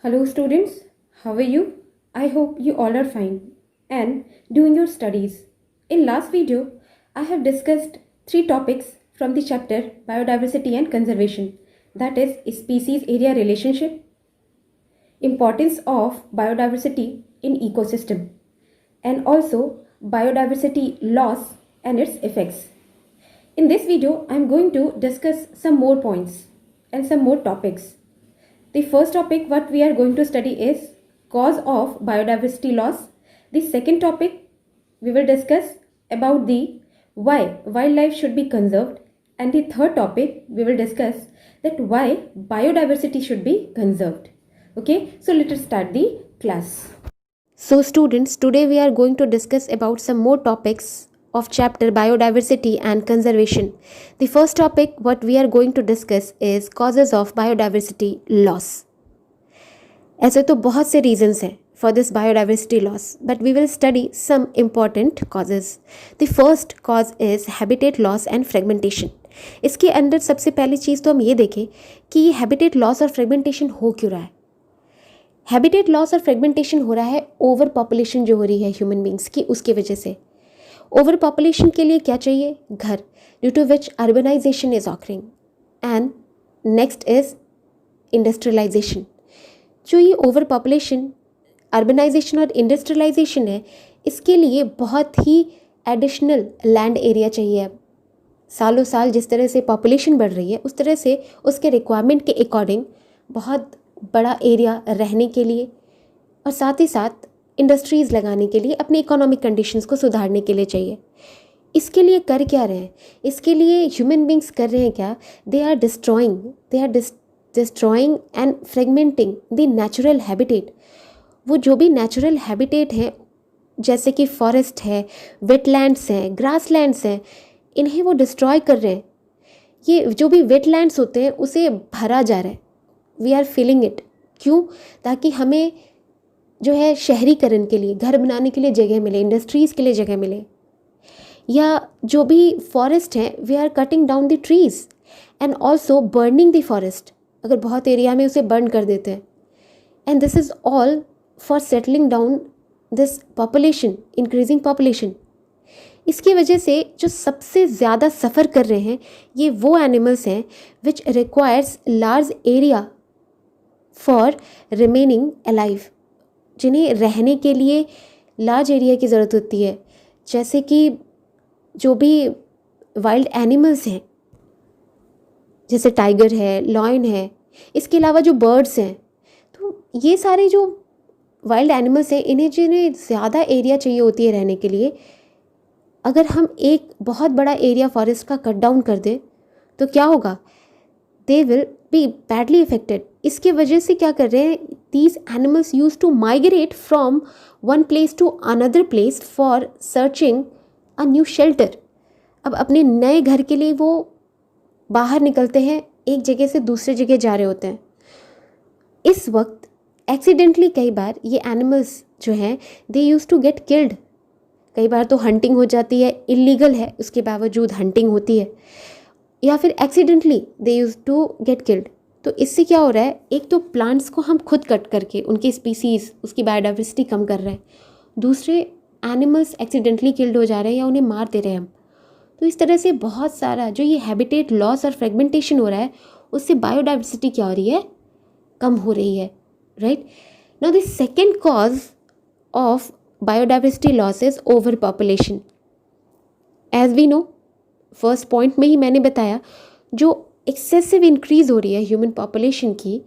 Hello, students. How are you? I hope you all are fine and doing your studies. In last video, I have discussed three topics from the chapter Biodiversity and Conservation, that is species area relationship, importance of biodiversity in ecosystem, and also biodiversity loss and its effects. In this video, I am going to discuss some more points and some more topics. The first topic what we are going to study is cause of biodiversity loss. The second topic we will discuss about the why wildlife should be conserved, and the third topic we will discuss that why biodiversity should be conserved. Okay, so let us start the class. So students, today we are going to discuss about some more topics of chapter biodiversity and conservation. The first topic what we are going to discuss is causes of biodiversity loss. ऐसे तो बहुत से reasons हैं for this biodiversity loss, but we will study some important causes. The first cause is habitat loss and fragmentation. इसके अंदर सबसे पहली चीज़ तो हम ये देखें कि ये habitat loss और fragmentation हो क्यों रहा है. हैबिटेट लॉस और फ्रेगमेंटेशन हो रहा है ओवर पॉपुलेशन जो हो रही है ह्यूमन बींग्स की, उसकी वजह से. ओवर पॉपुलेशन के लिए क्या चाहिए? घर, due to which urbanisation is occurring. And next is industrialisation. जो ये ओवर पॉपुलेशन, अर्बनाइजेशन और इंडस्ट्रियलाइजेशन है, इसके लिए बहुत ही एडिशनल लैंड एरिया चाहिए. अब सालों साल जिस तरह से पॉपुलेशन बढ़ रही है, उस तरह से उसके रिक्वायरमेंट के अकॉर्डिंग बहुत बड़ा एरिया रहने के लिए और साथ ही साथ इंडस्ट्रीज़ लगाने के लिए, अपनी इकोनॉमिक कंडीशंस को सुधारने के लिए चाहिए. इसके लिए कर क्या रहे हैं? इसके लिए ह्यूमन बींग्स कर रहे हैं क्या? They are destroying and fragmenting the natural habitat. वो जो भी नेचुरल हैबिटेट हैं, जैसे कि फॉरेस्ट है, वेटलैंड्स हैं, ग्रासलैंड्स हैं, इन्हें वो डिस्ट्रॉय कर रहे हैं. ये जो भी वेटलैंड्स होते हैं उसे भरा जा रहा है. We are feeling it. क्यों? ताकि हमें जो है शहरीकरण के लिए, घर बनाने के लिए जगह मिले, इंडस्ट्रीज़ के लिए जगह मिले. या जो भी फॉरेस्ट हैं, we are cutting down the trees and also burning the forest. अगर बहुत एरिया में उसे बर्न कर देते हैं. And this is all for settling down this population, increasing population. इसकी वजह से जो सबसे ज़्यादा सफ़र कर रहे हैं ये वो एनिमल्स हैं which requires large area for remaining alive, जिन्हें रहने के लिए लार्ज एरिया की ज़रूरत होती है. जैसे कि जो भी वाइल्ड एनिमल्स हैं, जैसे टाइगर है, लॉयन है, इसके अलावा जो बर्ड्स हैं, तो ये सारे जो वाइल्ड एनिमल्स हैं, इन्हें जिन्हें ज़्यादा एरिया चाहिए होती है रहने के लिए, अगर हम एक बहुत बड़ा एरिया फॉरेस्ट का कट डाउन कर दें तो क्या होगा? They will be badly affected. इसके वजह से क्या कर रहे हैं? These animals use to migrate from one place to another place for searching a new shelter. अब अपने नए घर के लिए वो बाहर निकलते हैं, एक जगह से दूसरे जगह जा रहे होते हैं. इस वक्त एक्सीडेंटली कई बार ये एनिमल्स जो हैं दे यूज टू गेट किल्ड. कई बार तो हंटिंग हो जाती है, इलीगल है, उसके बावजूद हंटिंग होती है, या फिर accidentally they use to get killed. तो इससे क्या हो रहा है? एक तो प्लांट्स को हम खुद कट करके उनकी स्पीसीज़, उसकी बायोडाइवर्सिटी कम कर रहे हैं. दूसरे एनिमल्स एक्सीडेंटली किल्ड हो जा रहे हैं या उन्हें मार दे रहे हैं हम. तो इस तरह से बहुत सारा जो ये हैबिटेट लॉस और फ्रेगमेंटेशन हो रहा है, उससे बायोडाइवर्सिटी क्या हो रही है? कम हो रही है. Right now the second cause of biodiversity loss is over population. As we know, first point में ही मैंने बताया, जो एक्सेसिव इंक्रीज हो रही है ह्यूमन पॉपुलेशन की,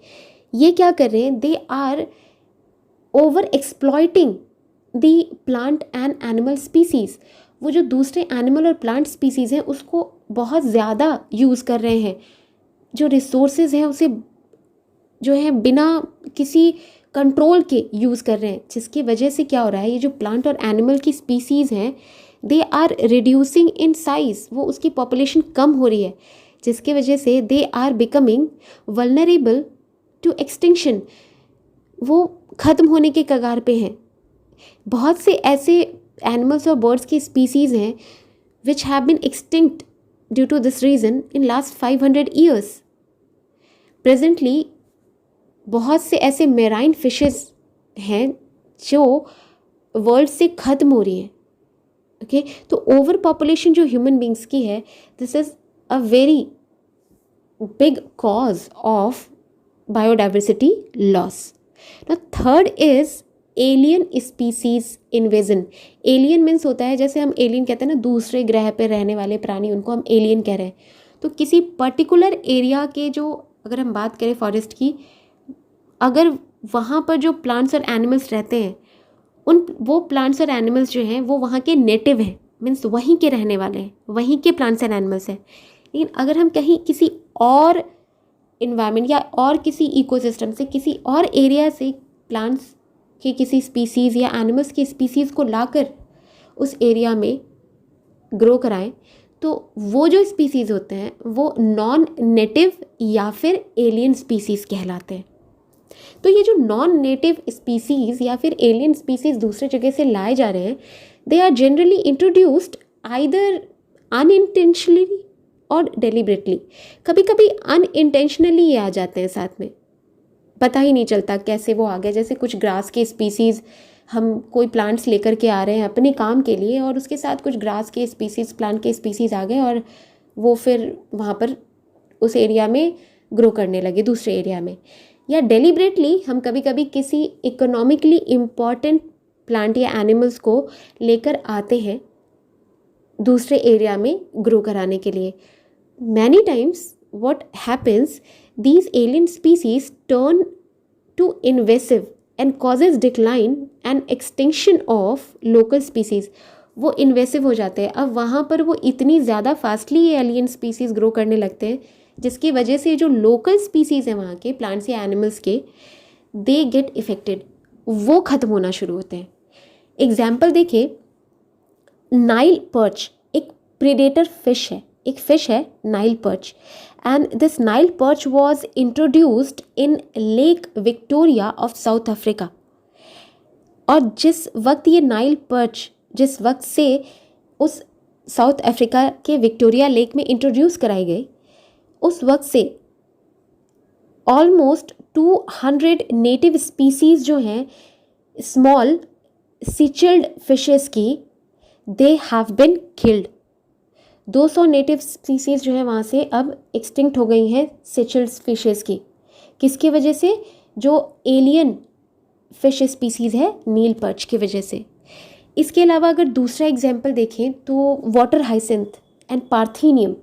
ये क्या कर रहे हैं? They are over exploiting the plant and animal species. वो जो दूसरे एनिमल और प्लांट स्पीसीज़ हैं उसको बहुत ज़्यादा यूज़ कर रहे हैं. जो रिसोर्सेज हैं उसे जो है बिना किसी कंट्रोल के यूज़ कर रहे हैं, जिसकी वजह से क्या हो रहा है? ये जो प्लांट और एनिमल की स्पीसीज़ हैं they are reducing in size. वो उसकी पॉपुलेशन कम हो रही है, जिसकी वजह से they are becoming vulnerable to extinction. वो ख़त्म होने के कगार पे हैं. बहुत से ऐसे एनिमल्स और बर्ड्स की स्पीसीज़ हैं which have been extinct due to this reason in last 500 years. Presently बहुत से ऐसे मेराइन फिशेस हैं जो वर्ल्ड से ख़त्म हो रही हैं। ओके, तो ओवर पॉपुलेशन जो ह्यूमन बींग्स की है, this is a very big cause of biodiversity loss. ना third is alien species invasion. Alien means होता है, जैसे हम एलियन कहते हैं ना, दूसरे ग्रह पे रहने वाले प्राणी, उनको हम एलियन कह रहे हैं। तो किसी पर्टिकुलर एरिया के जो, अगर हम बात करें फॉरेस्ट की, अगर वहाँ पर जो प्लांट्स और एनिमल्स रहते हैं, वो प्लांट्स और एनिमल्स जो हैं वो वहाँ के नेटिव हैं, मीन्स वहीं के रहने वाले हैं, वहीं के प्लांट्स एंड एनिमल्स हैं। लेकिन अगर हम कहीं किसी और इन्वायरमेंट या और किसी इकोसिस्टम से, किसी और एरिया से प्लांट्स के किसी स्पीसीज़ या एनिमल्स की स्पीसीज़ को लाकर उस एरिया में ग्रो कराएं, तो वो जो स्पीसीज़ होते हैं वो नॉन नेटिव या फिर एलियन स्पीसीज़ कहलाते हैं। तो ये जो नॉन नेटिव स्पीसीज़ या फिर एलियन स्पीसीज़ दूसरे जगह से लाए जा रहे हैं, they are generally introduced either unintentionally और डेलिबरेटली। कभी कभी अनइंटेंशनली ये आ जाते हैं साथ में, पता ही नहीं चलता कैसे वो आ गए। जैसे कुछ ग्रास के स्पीसीज़, हम कोई प्लांट्स लेकर के आ रहे हैं अपने काम के लिए, और उसके साथ कुछ ग्रास के स्पीसीज़, प्लांट के स्पीसीज़ आ गए, और वो फिर वहाँ पर उस एरिया में ग्रो करने लगे, दूसरे एरिया में। या डेलिबरेटली हम कभी कभी किसी इकोनॉमिकली इम्पॉर्टेंट प्लांट या एनिमल्स को लेकर आते हैं दूसरे एरिया में ग्रो कराने के लिए। Many times what happens, these alien species turn to invasive and causes decline and extinction of local species. वो इन्वेसिव हो जाते हैं, अब वहाँ पर वो इतनी ज़्यादा फास्टली ये एलियन स्पीसीज़ ग्रो करने लगते हैं, जिसकी वजह से जो लोकल स्पीसीज़ हैं वहाँ के प्लांट्स या एनिमल्स के, दे गेट इफेक्टेड, वो ख़त्म होना शुरू होते हैं। एग्जाम्पल देखिए, नाइल पर्च एक प्रेडेटर फिश है, एक फिश है Nile perch, and this Nile perch was introduced in Lake Victoria of South Africa। और जिस वक्त ये नाइल पर्च, जिस वक्त से उस साउथ अफ्रीका के विक्टोरिया लेक में इंट्रोड्यूस कराई गई, उस वक्त से ऑलमोस्ट 200 नेटिव स्पीसीज़ जो हैं स्मॉल सिचल्ड फिशेस की, they have been killed. 200 native species जो है वहाँ से अब एक्सटिंक्ट हो गई हैं सिचल्ड फिशेस की। किसकी वजह से? जो एलियन फिश स्पीसीज़ है नील पर्च की वजह से। इसके अलावा अगर दूसरा एग्जाम्पल देखें तो वाटर हाइसिंथ एंड पार्थेनियम,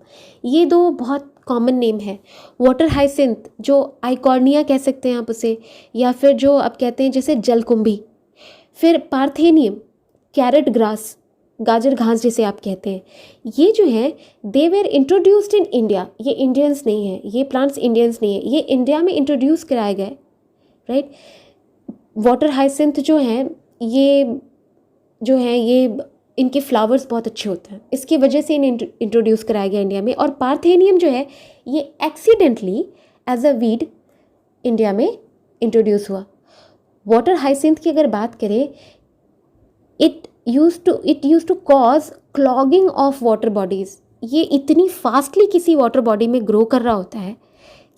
ये दो बहुत कॉमन नेम है। वाटर हाइसिंथ जो आइकॉर्निया कह सकते हैं आप उसे, या फिर जो आप कहते हैं जैसे जलकुंभी। फिर पार्थेनियम कैरेट ग्रास, गाजर घास जिसे आप कहते हैं, ये जो है they were introduced in India. ये इंडियंस नहीं है, ये प्लांट्स इंडियंस नहीं है, ये इंडिया में इंट्रोड्यूस कराए गए, राइट। वाटर हाइसिंथ जो हैं ये इनके फ्लावर्स बहुत अच्छे होते हैं, इसकी वजह से इन्हें इंट्रोड्यूस कराया गया इंडिया में। और पार्थेनियम जो है ये accidentally as a weed India में इंट्रोड्यूस हुआ। वाटर हाइसिंथ की अगर बात करें, it use to cause clogging of water bodies. ये इतनी फास्टली किसी वाटर बॉडी में ग्रो कर रहा होता है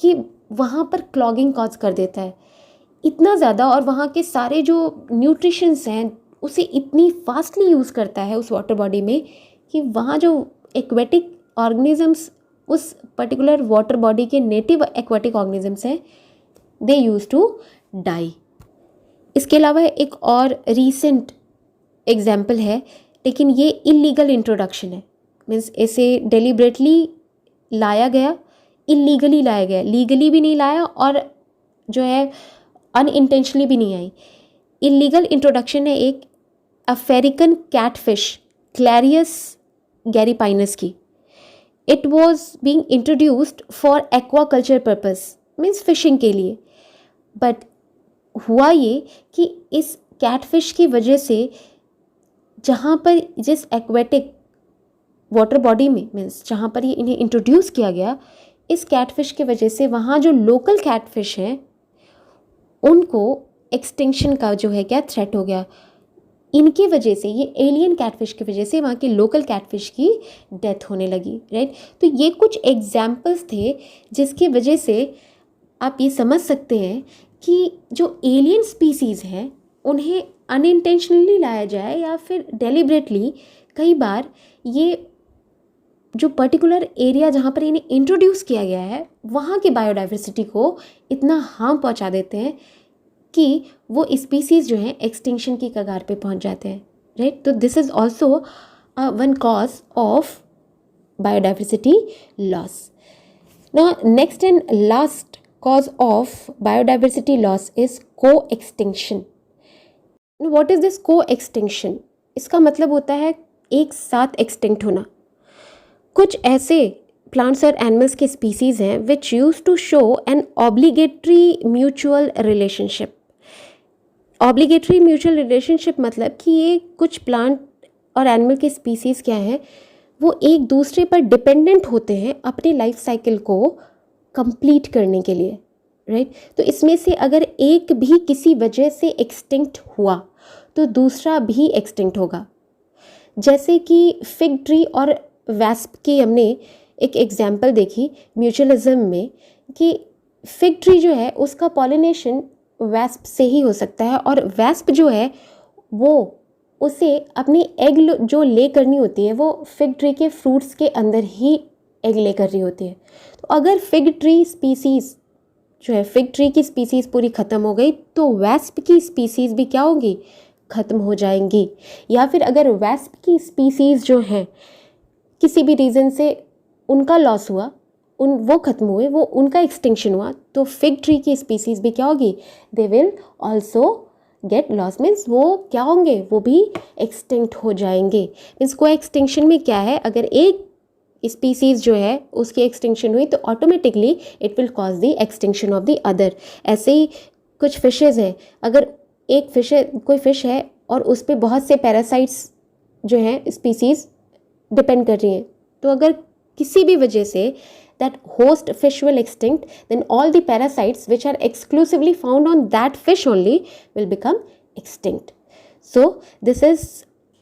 कि वहाँ पर क्लॉगिंग कॉज कर देता है इतना ज़्यादा, और वहाँ के सारे जो न्यूट्रिशंस हैं उसे इतनी फास्टली यूज़ करता है उस वाटर बॉडी में कि वहाँ जो एक्वेटिक ऑर्गेनिजम्स, उस पर्टिकुलर वाटर बॉडी के नेटिव एक्वेटिक ऑर्गेनिजम्स हैं, दे यूज टू डाई। इसके अलावा एक और रीसेंट एग्जाम्पल है, लेकिन ये इलीगल इंट्रोडक्शन है, मीन्स इसे डेलिबरेटली लाया गया, इलीगली लाया गया, लीगली भी नहीं लाया और जो है अनइंटेंशनली भी नहीं आई। इलीगल इंट्रोडक्शन है एक अफ्रीकन कैटफिश क्लैरियस गैरीपाइनस की। It was being introduced for aquaculture purpose, means fishing के लिए। बट हुआ ये कि इस कैटफिश की वजह से जहाँ पर जिस एक्वेटिक वाटर बॉडी में, मीन्स जहाँ पर ये इन्हें इंट्रोड्यूस किया गया, इस कैटफिश की वजह से वहाँ जो लोकल कैटफिश हैं उनको एक्सटिंक्शन का जो है क्या थ्रेट हो गया। इनकी वजह से, ये एलियन कैटफिश की वजह से वहाँ के लोकल कैटफिश की डेथ होने लगी, राइट। तो ये कुछ एग्जाम्पल्स थे जिसकी वजह से आप ये समझ सकते हैं कि जो एलियन स्पीसीज़ हैं उन्हें अनइंटेंशनली लाया जाए या फिर डेलिबरेटली, कई बार ये जो पर्टिकुलर एरिया जहाँ पर इन्हें इंट्रोड्यूस किया गया है वहाँ की बायोडाइवर्सिटी को इतना हार्म पहुँचा देते हैं कि वो स्पीसीज़ जो हैं एक्सटिंक्शन की कगार पे पहुँच जाते हैं, राइट। तो this is also one cause of biodiversity loss. Now, next and last cause of biodiversity loss is co-extinction. Now, what is this co-extinction? इसका मतलब होता है एक साथ एक्सटिंक्ट होना। कुछ ऐसे प्लांट्स और एनिमल्स के स्पीसीज हैं which use to show an obligatory mutual relationship. Obligatory mutual relationship मतलब कि ये कुछ प्लांट और एनिमल के स्पीसीज क्या हैं, वो एक दूसरे पर डिपेंडेंट होते हैं अपने लाइफ साइकिल को कंप्लीट करने के लिए, राइट। तो इसमें से अगर एक भी किसी वजह से एक्सटिंक्ट हुआ तो दूसरा भी एक्सटिंक्ट होगा। जैसे कि फिग ट्री और वैस्प की हमने एक एग्जाम्पल देखी म्यूचुअलिज्म में कि फिग ट्री जो है उसका पॉलिनेशन वैस्प से ही हो सकता है और वैस्प जो है वो उसे अपनी एग जो ले करनी होती है वो फिग ट्री के फ्रूट्स के अंदर ही एग ले कर रही होती है। तो अगर फिग ट्री स्पीसीज़ जो है, फिग ट्री की स्पीसीज़ पूरी ख़त्म हो गई तो वैस्प की स्पीसीज़ भी क्या होंगी, ख़त्म हो जाएंगी। या फिर अगर वैस्प की स्पीसीज़ जो हैं किसी भी रीज़न से उनका लॉस हुआ, वो ख़त्म हुए, वो उनका एक्सटिंक्शन हुआ, तो फिग ट्री की स्पीसीज़ भी क्या होगी, they will also get loss. Means वो क्या होंगे, वो भी एक्सटिंक्ट हो जाएंगे। मीन्स को एक्सटिंक्शन में क्या है, अगर एक स्पीसीज़ जो है उसकी एक्सटिंक्शन हुई तो automatically it will cause the extinction of the other. ऐसे ही कुछ फिशेज़ हैं, अगर एक फिश है, कोई फिश है और उस पर बहुत से पैरासाइट्स जो हैं स्पीसीज़ डिपेंड कर रही हैं, तो अगर किसी भी वजह से that host fish will extinct, then all the parasites which are exclusively found on that fish only will become extinct. So this is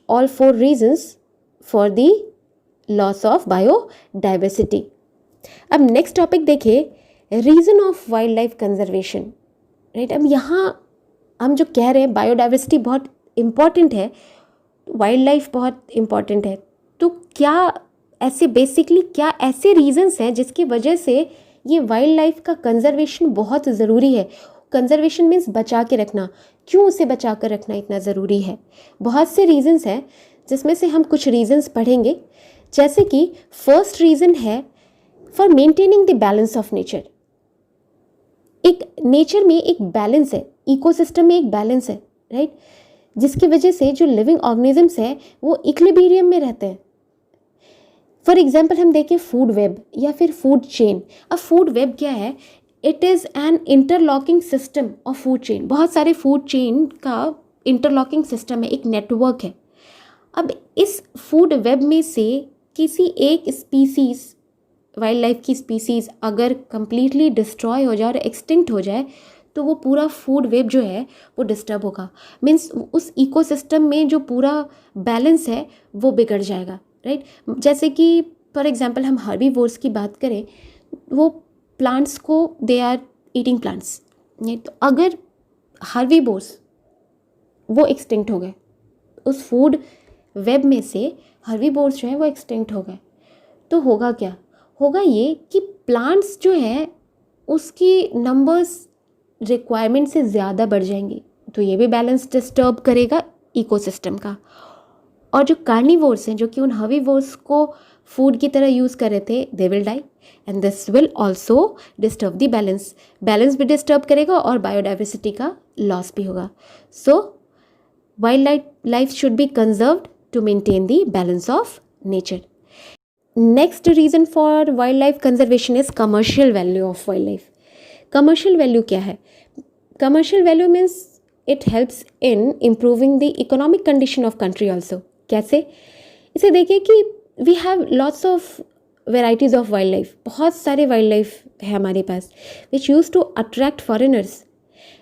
all 4 reasons for the loss of biodiversity. अब next topic देखें, reason of wildlife conservation, right। अब यहाँ हम जो कह रहे हैं biodiversity बहुत इम्पॉर्टेंट है, वाइल्ड लाइफ बहुत इम्पॉर्टेंट है, तो क्या ऐसे बेसिकली क्या ऐसे रीजंस हैं जिसकी वजह से ये वाइल्ड लाइफ का कंजर्वेशन बहुत ज़रूरी है। कंजर्वेशन मीन्स बचा के रखना। क्यों उसे बचा कर रखना इतना ज़रूरी है? बहुत से रीजंस हैं जिसमें से हम कुछ रीजंस पढ़ेंगे। जैसे कि फर्स्ट रीज़न है for maintaining the balance of nature. एक नेचर में एक बैलेंस है, इकोसिस्टम में एक बैलेंस है, राइट, जिसकी वजह से जो लिविंग ऑर्गेनिजम्स हैं वो इक्विलिब्रियम में रहते हैं। फॉर एग्जाम्पल हम देखें फूड वेब या फिर फूड चेन। अब फूड वेब क्या है, it is an interlocking system of food chain. बहुत सारे फूड चेन का इंटरलॉकिंग सिस्टम है, एक नेटवर्क है। अब इस फूड वेब में से किसी एक स्पीसीज़, वाइल्ड लाइफ की स्पीसीज़ अगर कंप्लीटली डिस्ट्रॉय हो जाए और एक्सटिंक्ट हो जाए तो वो पूरा फूड वेब जो है वो डिस्टर्ब होगा। मीन्स उस इकोसिस्टम में जो पूरा बैलेंस है वो बिगड़ जाएगा, राइट। जैसे कि फॉर एग्जांपल हम हर्बीवोर्स की बात करें, वो प्लांट्स को दे आर ईटिंग प्लांट्स, नहीं तो अगर हर्बीवोर्स वो एक्सटिंक्ट हो गए, उस फूड वेब में से हर्बीवोर्स जो है वो एक्सटिंक्ट हो गए, तो होगा क्या, होगा ये कि प्लांट्स जो है उसकी नंबर्स रिक्वायरमेंट से ज़्यादा बढ़ जाएंगी, तो ये भी बैलेंस डिस्टर्ब करेगा इकोसिस्टम का। और जो कार्निवोर्स हैं जो कि उन हर्बीवोर्स को फूड की तरह यूज़ कर रहे थे, they will die and this will also disturb the balance. Balance भी डिस्टर्ब करेगा और बायोडाइवर्सिटी का लॉस भी होगा। So wildlife should be conserved to maintain the balance of nature. Next reason for wildlife conservation is commercial value of wildlife. Commercial value क्या है? Commercial value means it helps in improving the economic condition of country also. कैसे? इसे देखिए कि we have lots of varieties of wildlife, बहुत सारे wildlife है हमारे पास which use to attract foreigners,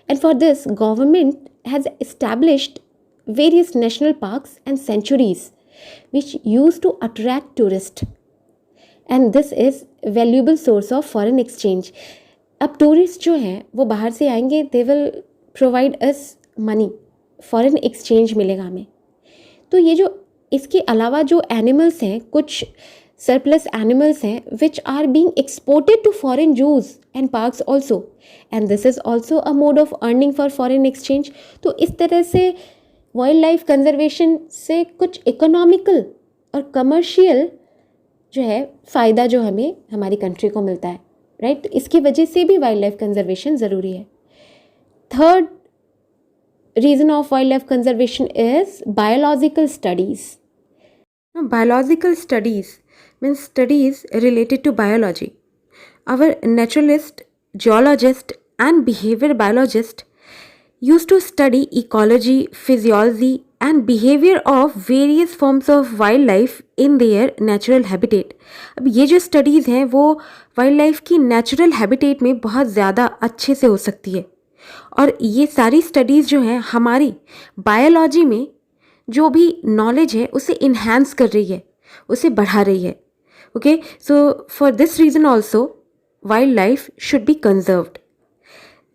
and for this government has established various national parks and sanctuaries which use to attract tourist, and this is valuable source of foreign exchange. अब tourist जो हैं वो बाहर से आएंगे, they will provide us money, foreign exchange मिलेगा हमें। तो ये जो इसके अलावा जो एनिमल्स हैं, कुछ सरप्लस एनिमल्स हैं which are being exported to foreign zoos and parks also, and this is also a mode of earning for foreign exchange. तो इस तरह से वाइल्ड लाइफ कंजर्वेशन से कुछ इकोनॉमिकल और कमर्शियल जो है फ़ायदा जो हमें हमारी कंट्री को मिलता है, राइट। तो इसकी वजह से भी वाइल्ड लाइफ कंजर्वेशन ज़रूरी है। Third reason of wildlife conservation is biological studies. Now, biological studies means studies related to biology. Our naturalist, geologist and behavior biologist used to study ecology, physiology and behavior of various forms of wildlife in their natural habitat. अब ये जो studies हैं वो wildlife की natural habitat में बहुत ज़्यादा अच्छे से हो सकती है, और ये सारी स्टडीज़ जो हैं हमारी बायोलॉजी में जो भी नॉलेज है उसे इन्हांस कर रही है, उसे बढ़ा रही है। Okay, so for this reason also wild life should be conserved.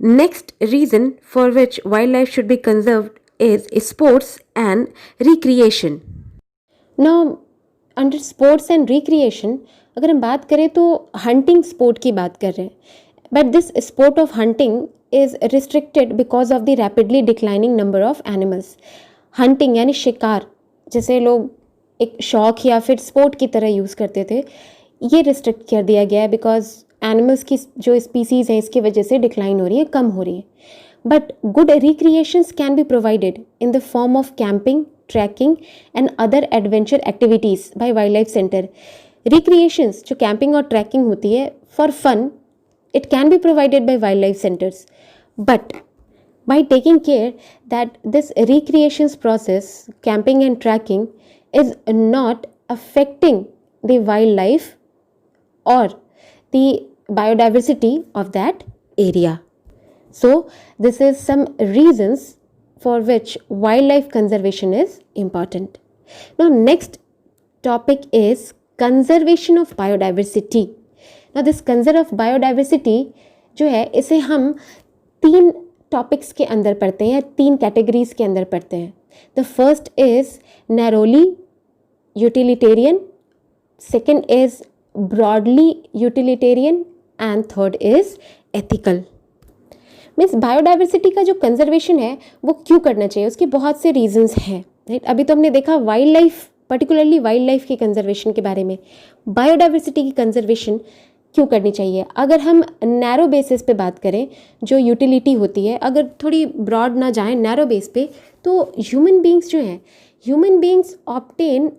Next reason for which wild life should be conserved is sports and recreation. Now under sports and recreation अगर हम बात करें तो हंटिंग स्पोर्ट की बात कर रहे हैं, but this sport of hunting is restricted because of the rapidly declining number of animals. Hunting यानी शिकार, जैसे लोग एक शौक या फिर स्पोर्ट की तरह यूज़ करते थे, ये रिस्ट्रिक्ट कर दिया गया है बिकॉज एनिमल्स की जो स्पीसीज़ हैं इसकी वजह से डिक्लाइन हो रही है, कम हो रही है। But good recreations can be provided in the form of camping, trekking and other adventure activities by wildlife centre. Recreations जो कैंपिंग और ट्रैकिंग होती है for fun, it can be provided by wildlife centers, but by taking care that this recreations process, camping and tracking, is not affecting the wildlife or the biodiversity of that area. So this is some reasons for which wildlife conservation is important. Now next topic is conservation of biodiversity. Now this conservation of biodiversity जो है इसे हम 3 topics के अंदर पढ़ते हैं या 3 categories के अंदर पढ़ते हैं। The first is narrowly utilitarian, second is broadly utilitarian and third is ethical. Means biodiversity का जो कंजर्वेशन है वो क्यों करना चाहिए, उसके बहुत से रीजंस हैं, राइट। अभी तो हमने देखा wild life, particularly wild life की कंजर्वेशन के बारे में। बायोडाइवर्सिटी की कंजर्वेशन क्यों करनी चाहिए? अगर हम नैरो बेसिस पे बात करें, जो यूटिलिटी होती है, अगर थोड़ी ब्रॉड ना जाएं, नैरो बेस पे, तो ह्यूमन बींग्स जो हैं, human beings obtain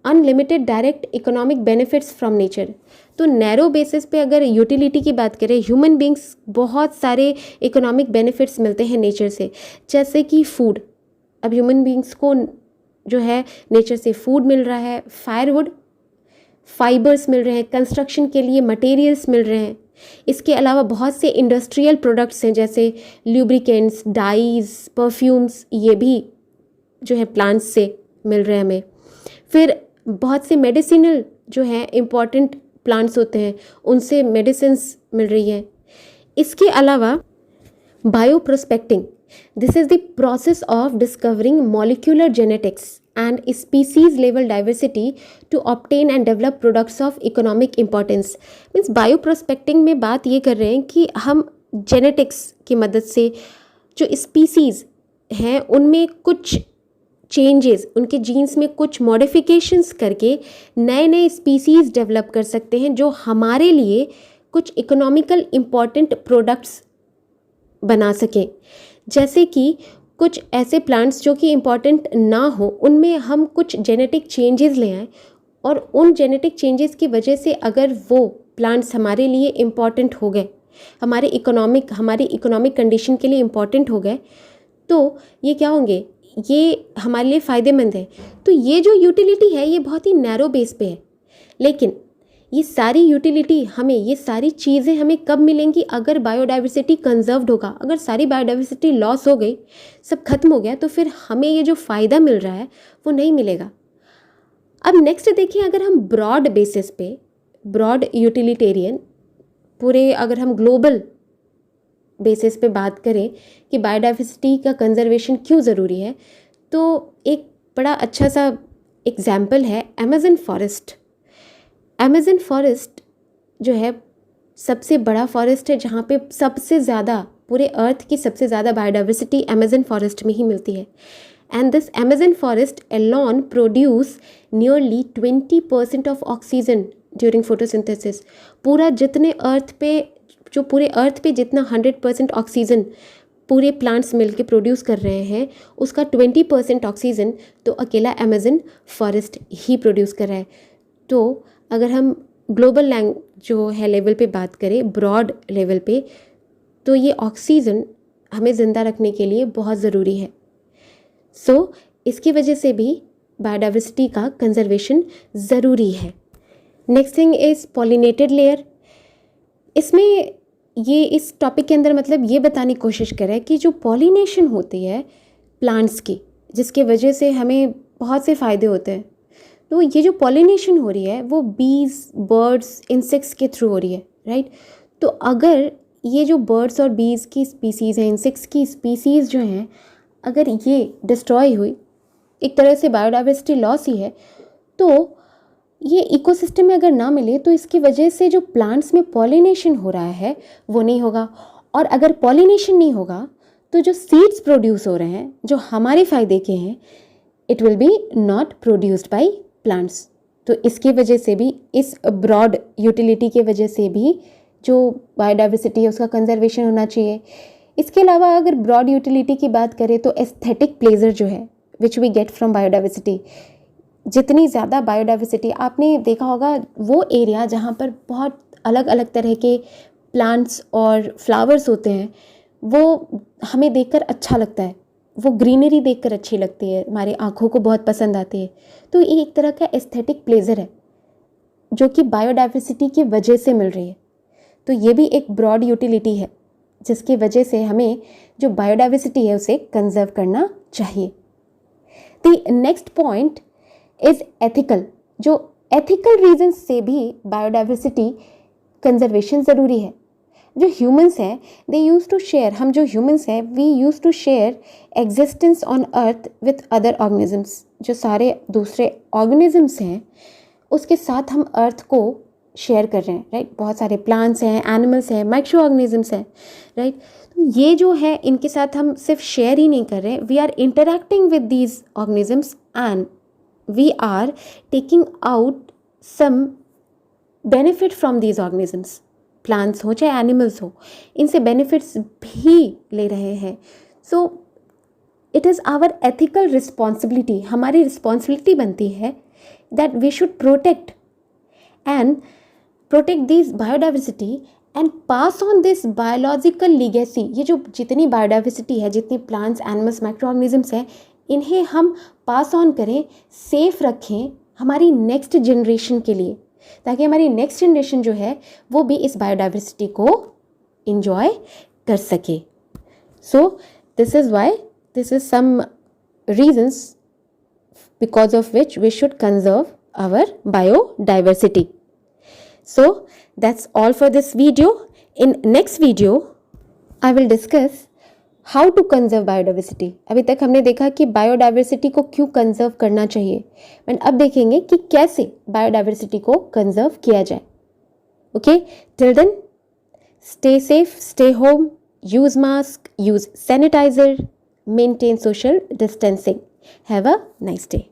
unlimited direct economic benefits from nature. तो नैरो बेसिस पे अगर यूटिलिटी की बात करें, ह्यूमन बींग्स बहुत सारे इकोनॉमिक बेनिफिट्स मिलते हैं नेचर से, जैसे कि फूड। अब ह्यूमन बींग्स को जो है नेचर से फूड मिल रहा है, फायरवुड, फाइबर्स मिल रहे हैं, कंस्ट्रक्शन के लिए मटेरियल्स मिल रहे हैं। इसके अलावा बहुत से इंडस्ट्रियल प्रोडक्ट्स हैं जैसे ल्यूब्रिकेंट्स, डाइज, परफ्यूम्स, ये भी जो है प्लांट्स से मिल रहे हैं हमें। फिर बहुत से मेडिसिनल जो है इम्पॉर्टेंट प्लांट्स होते हैं, उनसे मेडिसिन्स मिल रही हैं। इसके अलावा bio prospecting, this is the process of discovering molecular genetics and species level diversity to obtain and develop products of economic importance. Means bio prospecting में बात ये कर रहे हैं कि हम जेनेटिक्स की मदद से जो स्पीसीज़ हैं उनमें कुछ चेंजेस, उनके जीन्स में कुछ मॉडिफिकेशंस करके नए नए स्पीसीज़ डेवलप कर सकते हैं जो हमारे लिए कुछ इकोनॉमिकल इम्पॉर्टेंट प्रोडक्ट्स बना सकें। जैसे कि कुछ ऐसे प्लांट्स जो कि इम्पॉर्टेंट ना हो, उनमें हम कुछ जेनेटिक चेंजेस ले आएँ, और उन जेनेटिक चेंजेस की वजह से अगर वो प्लांट्स हमारे लिए इम्पॉर्टेंट हो गए, हमारी इकोनॉमिक कंडीशन के लिए इम्पॉर्टेंट हो गए, तो ये क्या होंगे, ये हमारे लिए फ़ायदेमंद है। तो ये जो यूटिलिटी है ये बहुत ही नैरो बेस पे है, लेकिन ये सारी यूटिलिटी हमें, ये सारी चीज़ें हमें कब मिलेंगी? अगर बायोडाइवर्सिटी कंजर्व्ड होगा। अगर सारी बायोडाइवर्सिटी लॉस हो गई, सब खत्म हो गया, तो फिर हमें ये जो फ़ायदा मिल रहा है वो नहीं मिलेगा। अब नेक्स्ट देखिए, अगर हम ब्रॉड बेसिस पे, ब्रॉड यूटिलिटेरियन पूरे अगर हम ग्लोबल बेसिस पे बात करें कि बायोडाइवर्सिटी का कंजर्वेशन क्यों ज़रूरी है, तो एक बड़ा अच्छा सा एग्जाम्पल है अमेज़न फॉरेस्ट। अमेज़न फॉरेस्ट जो है सबसे बड़ा फॉरेस्ट है जहाँ पे सबसे ज़्यादा, पूरे अर्थ की सबसे ज़्यादा बायोडाइवर्सिटी अमेज़न फॉरेस्ट में ही मिलती है। And this Amazon forest alone produce nearly 20% of oxygen during photosynthesis. पूरा जितने अर्थ पे, जो पूरे अर्थ पे जितना 100% ऑक्सीजन पूरे प्लांट्स मिलके प्रोड्यूस कर रहे हैं, उसका 20% ऑक्सीजन तो अकेला अमेज़न फॉरेस्ट ही प्रोड्यूस कर रहा है। तो अगर हम ग्लोबल लैंग जो है लेवल पे बात करें, ब्रॉड लेवल पे, तो ये ऑक्सीजन हमें ज़िंदा रखने के लिए बहुत ज़रूरी है। सो इसकी वजह से भी बायोडाइवर्सिटी का कंजर्वेशन ज़रूरी है। Next thing is pollinated layer. इसमें ये इस टॉपिक के अंदर मतलब ये बताने की कोशिश करें कि जो पॉलिनेशन होती है प्लांट्स की, जिसके वजह से हमें बहुत से फ़ायदे होते हैं, तो ये जो पॉलिनेशन हो रही है वो बीज, बर्ड्स, इंसेक्ट्स के थ्रू हो रही है, राइट। तो अगर ये जो बर्ड्स और बीज की स्पीसीज़ हैं, इंसेक्ट्स की स्पीसीज़ जो हैं, अगर ये डिस्ट्रॉय हुई, एक तरह से बायोडाइवर्सिटी लॉस ही है, तो ये इकोसिस्टम में अगर ना मिले तो इसकी वजह से जो प्लांट्स में पॉलिनेशन हो रहा है वो नहीं होगा। और अगर पॉलिनेशन नहीं होगा तो जो सीड्स प्रोड्यूस हो रहे हैं जो हमारे फ़ायदे के हैं, it will be not produced by plants. तो इसकी वजह से भी, इस ब्रॉड यूटिलिटी के वजह से भी जो बायोडाइवर्सिटी है उसका कंजर्वेशन होना चाहिए। इसके अलावा अगर ब्रॉड यूटिलिटी की बात करें तो एस्थेटिक प्लेजर जो है which we get from biodiversity, जितनी ज़्यादा बायोडाइवर्सिटी, आपने देखा होगा वो एरिया जहाँ पर बहुत अलग अलग तरह के प्लांट्स और फ्लावर्स होते हैं, वो हमें देखकर अच्छा लगता है, वो ग्रीनरी देखकर अच्छी लगती है, हमारी आँखों को बहुत पसंद आती है। तो ये एक तरह का एस्थेटिक प्लेजर है जो कि बायोडाइवर्सिटी की वजह से मिल रही है। तो ये भी एक ब्रॉड यूटिलिटी है जिसकी वजह से हमें जो बायोडाइवर्सिटी है उसे कंजर्व करना चाहिए। The next point is ethical. जो एथिकल रीजन से भी बायोडाइवर्सिटी कंजर्वेशन ज़रूरी है। जो ह्यूमंस हैं, दे यूज़ टू शेयर, हम जो ह्यूमंस हैं we use to share existence on earth with other organisms. जो सारे दूसरे ऑर्गेनिजम्स हैं उसके साथ हम अर्थ को शेयर कर रहे हैं, राइट। बहुत सारे प्लांट्स हैं, एनिमल्स हैं, माइक्रो ऑर्गेनिजम्स हैं, राइट। तो ये जो है इनके साथ हम सिर्फ शेयर ही नहीं कर रहे, we are interacting with these organisms and we are taking out some benefit from these organisms. Plants हो चाहे एनिमल्स हो, इनसे बेनिफिट्स भी ले रहे हैं। So it is our ethical responsibility, हमारी रिस्पॉन्सिबिलिटी बनती है that we should protect this biodiversity and pass on this biological legacy. ये जो जितनी बायोडाइवर्सिटी है, जितनी प्लांट्स, एनिमल्स, माइक्रो ऑर्गेनिजम्स हैं, इन्हें हम पास ऑन करें, सेफ रखें हमारी नेक्स्ट जनरेशन के लिए, ताकि हमारी नेक्स्ट जनरेशन जो है वो भी इस बायोडाइवर्सिटी को इंजॉय कर सके। So this is why, this is some reasons because of which we should conserve our biodiversity. So that's all for this video. In next video I will discuss how to conserve biodiversity. अभी तक हमने देखा कि biodiversity को क्यों conserve करना चाहिए, and अब देखेंगे कि कैसे बायोडाइवर्सिटी को कंजर्व किया जाए। Okay, till then stay safe, stay home, use mask, use sanitizer, maintain social distancing. Have a nice day.